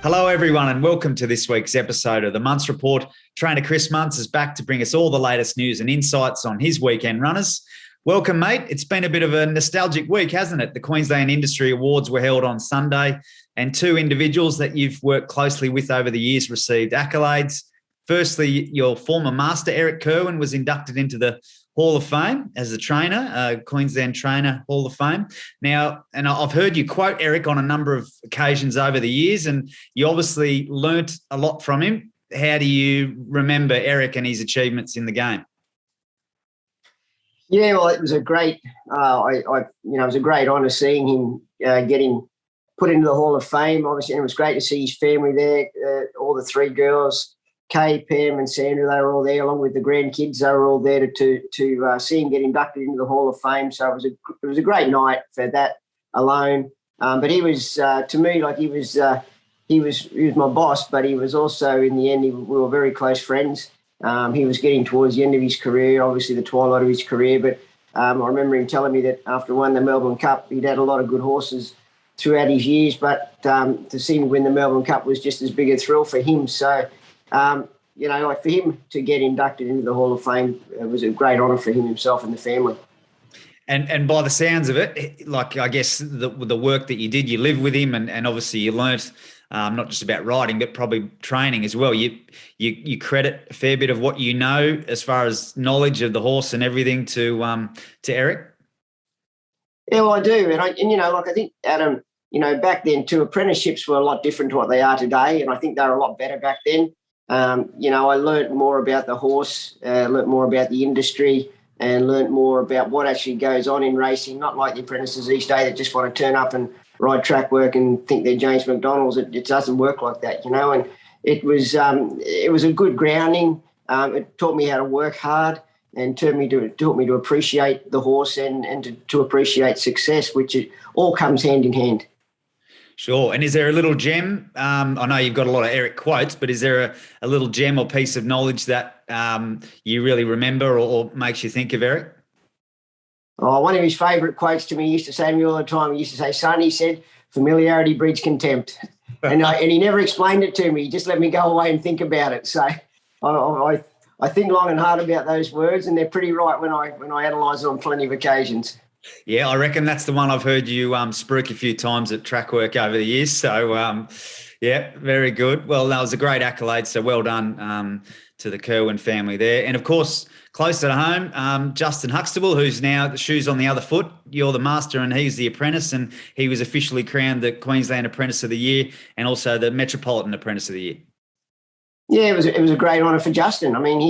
Hello, everyone, and welcome to this week's episode of the Munce Report. Trainer Chris Munce is back to bring us all the latest news and insights on his weekend runners. Welcome, mate. It's been a bit of a nostalgic week, hasn't it? The Queensland Industry Awards were held on Sunday, and two individuals that you've worked closely with over the years received accolades. Firstly, your former master, Eric Kerwin, was inducted into the Hall of Fame as a trainer, Queensland Trainer Hall of Fame. Now, and I've heard you quote Eric on a number of occasions over the years, and you obviously learnt a lot from him. How do you remember Eric and his achievements in the game? Yeah, well, it was a great, it was a great honour seeing him getting put into the Hall of Fame. Obviously, and it was great to see his family there. All the three girls, Kay, Pam, and Sandra, they were all there, along with the grandkids. They were all there to see him get inducted into the Hall of Fame. So it was a great night for that alone. But he was to me like he was my boss, but he was also in the end we were very close friends. He was getting towards the end of his career, obviously the twilight of his career. But I remember him telling me that after won the Melbourne Cup, he'd had a lot of good horses throughout his years, but to see him win the Melbourne Cup was just as big a thrill for him. So, for him to get inducted into the Hall of Fame, it was a great honour for him himself and the family. And by the sounds of it, like I guess the work that you did, you lived with him, and obviously you learnt not just about riding, but probably training as well. You credit a fair bit of what you know as far as knowledge of the horse and everything to Eric. Yeah, well, I do, I think Adam, back then too, apprenticeships were a lot different to what they are today, and I think they were a lot better back then. I learnt more about the horse, learnt more about the industry, and learnt more about what actually goes on in racing, not like the apprentices each day that just want to turn up and ride track work and think they're James McDonald's. It doesn't work like that, and it was a good grounding. It taught me how to work hard and taught me to appreciate the horse and to appreciate success, which it all comes hand in hand. Sure. And is there a little gem? I know you've got a lot of Eric quotes, but is there a little gem or piece of knowledge that you really remember or makes you think of Eric? Oh, one of his favourite quotes to me, he used to say to me all the time, he used to say, "Son," he said, "familiarity breeds contempt." and he never explained it to me. He just let me go away and think about it. So I think long and hard about those words, and they're pretty right when I analyse it on plenty of occasions. Yeah, I reckon that's the one I've heard you spruik a few times at track work over the years. So, yeah, very good. Well, that was a great accolade. So well done to the Kerwin family there. And, of course, close to home, Justin Huxtable, who's now the shoes on the other foot. You're the master and he's the apprentice, and he was officially crowned the Queensland Apprentice of the Year and also the Metropolitan Apprentice of the Year. Yeah, it was a great honour for Justin. I mean,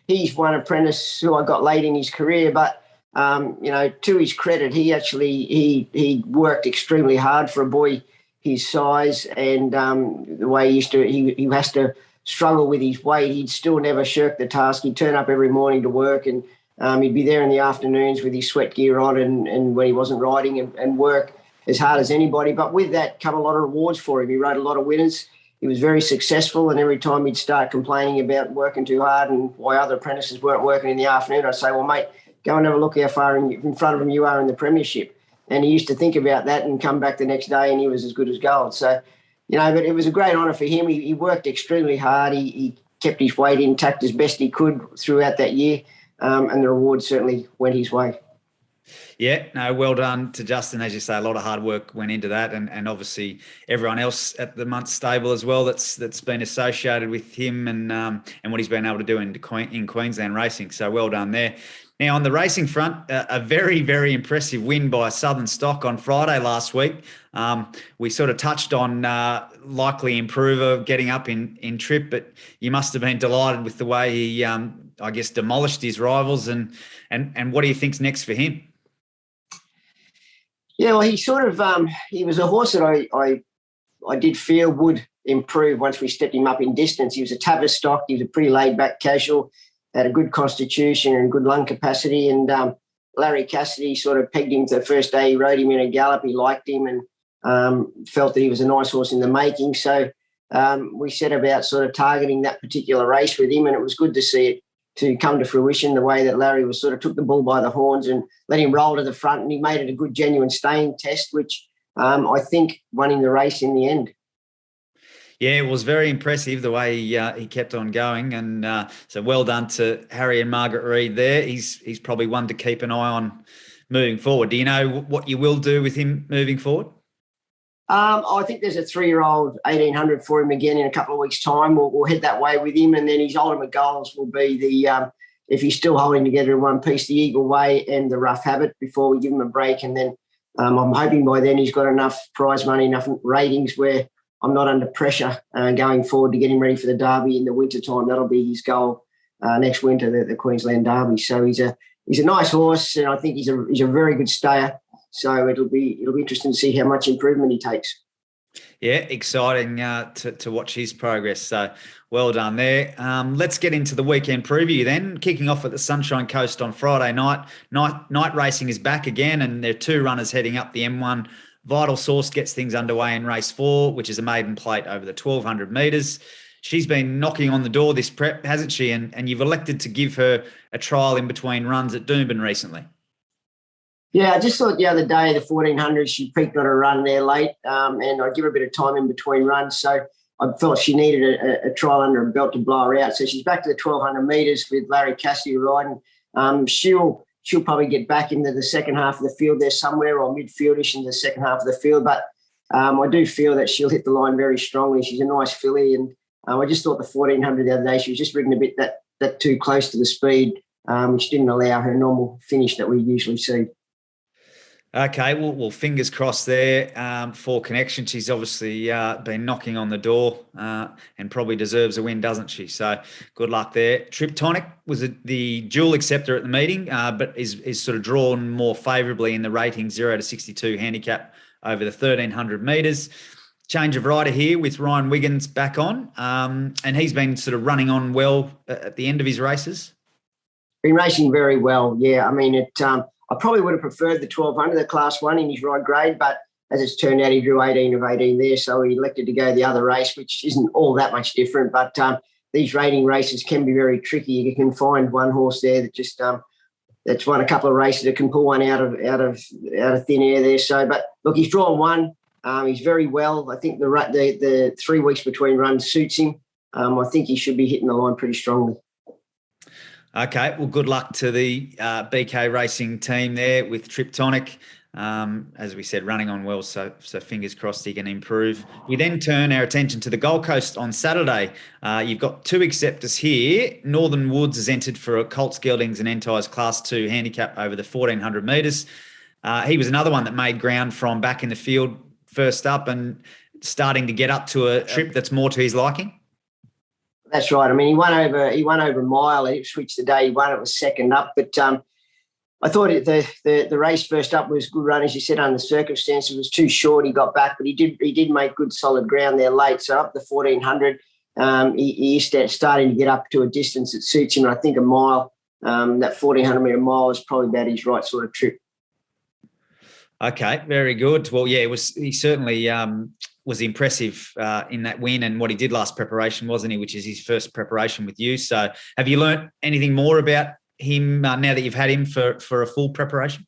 he's one apprentice who I got late in his career, but to his credit, he worked extremely hard for a boy his size, and the way he has to struggle with his weight. He'd still never shirk the task. He'd turn up every morning to work, and he'd be there in the afternoons with his sweat gear on and when he wasn't riding and work as hard as anybody. But with that come a lot of rewards for him. He rode a lot of winners. He was very successful, and every time he'd start complaining about working too hard and why other apprentices weren't working in the afternoon, I'd say, "Well, mate, go and have a look how far in front of him you are in the premiership." And he used to think about that and come back the next day and he was as good as gold. So, but it was a great honour for him. He worked extremely hard. He kept his weight intact as best he could throughout that year, and the reward certainly went his way. Yeah, no, well done to Justin. As you say, a lot of hard work went into that, and obviously everyone else at the Munce stable as well that's been associated with him and what he's been able to do in Queensland racing. So well done there. Now, on the racing front, a very, very impressive win by Southern Stock on Friday last week. We sort of touched on likely improver getting up in trip, but you must have been delighted with the way he, demolished his rivals. And what do you think's next for him? Yeah, well, he was a horse that I did feel would improve once we stepped him up in distance. He was a tougher stock. He was a pretty laid-back casual, had a good constitution and good lung capacity. And Larry Cassidy sort of pegged him to the first day he rode him in a gallop. He liked him and felt that he was a nice horse in the making. So we set about sort of targeting that particular race with him, and it was good to see it to come to fruition the way that Larry was sort of took the bull by the horns and let him roll to the front, and he made it a good, genuine staying test, which I think won him the race in the end. Yeah, it was very impressive the way he kept on going, and so well done to Harry and Margaret Reid there. He's probably one to keep an eye on moving forward. Do you know what you will do with him moving forward? I think there's a 3-year-old 1800 for him again in a couple of weeks' time. We'll head that way with him, and then his ultimate goals will be if he's still holding together in one piece, the Eagle Way and the Rough Habit before we give him a break. And then I'm hoping by then he's got enough prize money, enough ratings where I'm not under pressure going forward to get him ready for the Derby in the winter time. That'll be his goal next winter, the Queensland Derby. So he's a nice horse, and I think he's a very good stayer. So it'll be interesting to see how much improvement he takes. Yeah, exciting to watch his progress. So well done there. Let's get into the weekend preview then. Kicking off at the Sunshine Coast on Friday night. Night racing is back again, and there are two runners heading up the M1. Vital Source gets things underway in race 4, which is a maiden plate over the 1,200 metres. She's been knocking on the door this prep, hasn't she? And you've elected to give her a trial in between runs at Doomben recently. Yeah, I just thought the other day, the 1400, she peaked on a run there late, and I'd give her a bit of time in between runs. So I felt she needed a trial under her belt to blow her out. So she's back to the 1,200 metres with Larry Cassidy riding. She'll probably get back into the second half of the field there somewhere, or midfieldish in the second half of the field. But I do feel that she'll hit the line very strongly. She's a nice filly, and I just thought the 1400 the other day, she was just ridden a bit that too close to the speed, which didn't allow her normal finish that we usually see. Okay, well, fingers crossed there for Connection. She's obviously been knocking on the door and probably deserves a win, doesn't she? So good luck there. Triptonic was the dual acceptor at the meeting, but is sort of drawn more favourably in the rating 0 to 62 handicap over the 1,300 metres. Change of rider here with Ryan Wiggins back on, and he's been sort of running on well at the end of his races. Been racing very well, yeah. I mean, I probably would have preferred the 1,200, the Class 1 in his ride grade, but as it's turned out, he drew 18 of 18 there, so he elected to go the other race, which isn't all that much different. But these rating races can be very tricky. You can find one horse there that just that's won a couple of races that can pull one out of thin air there. So, but look, he's drawn one. He's very well. I think the 3 weeks between runs suits him. I think he should be hitting the line pretty strongly. Okay, well, good luck to the BK Racing team there with Triptonic. As we said, running on well, so fingers crossed he can improve. We then turn our attention to the Gold Coast on Saturday. You've got two acceptors here. Northern Woods has entered for a Colts, Geldings and Entires Class 2 handicap over the 1,400 metres. He was another one that made ground from back in the field first up and starting to get up to a trip that's more to his liking. That's right. I mean, he won over a mile at Ipswich the day he won. It was second up, but I thought the race first up was good run, as you said, under the circumstances. It was too short. He got back, but he did make good solid ground there late. So up the 1,400, he is starting to get up to a distance that suits him. And I think a mile, that 1,400 metre mile, is probably about his right sort of trip. Okay, very good. Well, yeah, he certainly was impressive in that win and what he did last preparation, wasn't he? Which is his first preparation with you. So have you learnt anything more about him now that you've had him for a full preparation?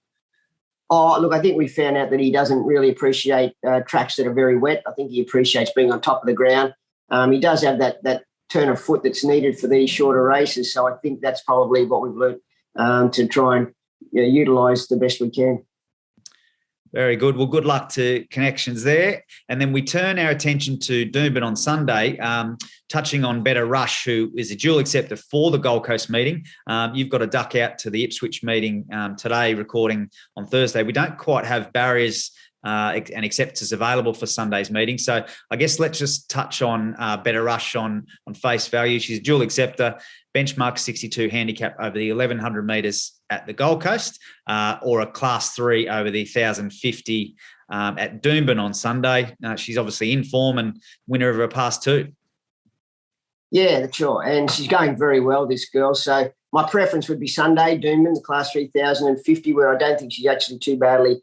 Oh, look, I think we found out that he doesn't really appreciate tracks that are very wet. I think he appreciates being on top of the ground. He does have that turn of foot that's needed for these shorter races. So I think that's probably what we've learnt to try and utilise the best we can. Very good. Well, good luck to Connections there. And then we turn our attention to Doomben on Sunday, touching on Better Rush, who is a dual acceptor for the Gold Coast meeting. You've got to duck out to the Ipswich meeting today, recording on Thursday. We don't quite have barriers and acceptors available for Sunday's meeting. So I guess let's just touch on Better Rush on face value. She's a dual acceptor, benchmark 62 handicap over the 1,100 metres at the Gold Coast, or a Class 3 over the 1,050 at Doomben on Sunday. She's obviously in form and winner of her past two. Yeah, that's right. And she's going very well, this girl. So my preference would be Sunday, Doomben, the Class 3,050, where I don't think she's actually too badly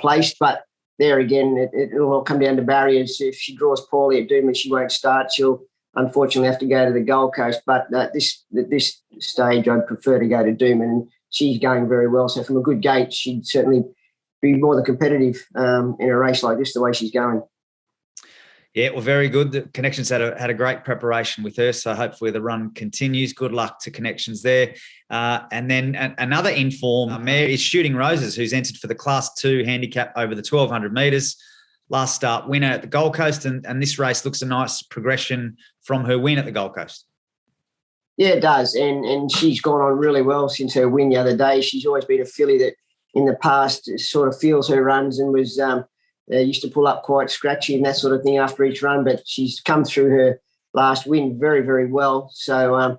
placed. But there again, it'll all come down to barriers. If she draws poorly at Doomben, she won't start. She'll unfortunately have to go to the Gold Coast. But at this stage, I'd prefer to go to Doomben. She's going very well. So from a good gate, she'd certainly be more than competitive in a race like this, the way she's going. Yeah, well, very good. The Connections had a great preparation with her, so hopefully the run continues. Good luck to Connections there. And then another informed mare is Shooting Roses, who's entered for the Class 2 handicap over the 1,200 metres. Last start winner at the Gold Coast, and this race looks a nice progression from her win at the Gold Coast. Yeah, it does, and she's gone on really well since her win the other day. She's always been a filly that in the past sort of feels her runs and was used to pull up quite scratchy and that sort of thing after each run, but she's come through her last win very, very well. So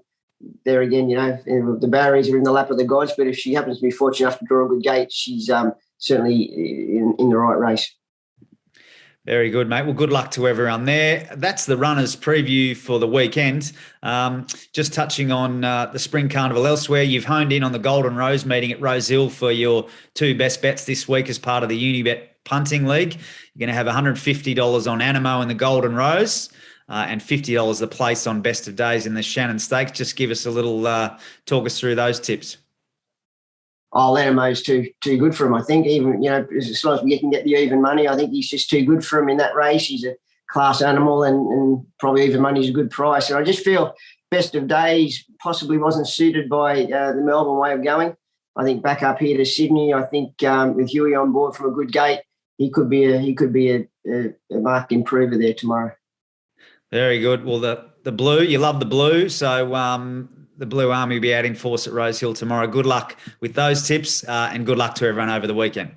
there again, the barriers are in the lap of the gods, but if she happens to be fortunate enough to draw a good gate, she's certainly in the right race. Very good, mate. Well, good luck to everyone there. That's the runners' preview for the weekend. Just touching on the Spring Carnival elsewhere, you've honed in on the Golden Rose meeting at Rose Hill for your 2 best bets this week as part of the Unibet Punting League. You're going to have $150 on Animo in the Golden Rose and $50 the place on Best of Days in the Shannon Stakes. Just give us a little, talk us through those tips. Oh, Animo's too good for him, I think. Even, as long as we can get the even money, I think he's just too good for him in that race. He's a class animal and probably even money's a good price. And I just feel Best of Days possibly wasn't suited by the Melbourne way of going. I think back up here to Sydney, I think with Huey on board from a good gate, he could be a marked improver there tomorrow. Very good. Well, the blue, you love the blue, so the Blue Army will be out in force at Rose Hill tomorrow. Good luck with those tips and good luck to everyone over the weekend.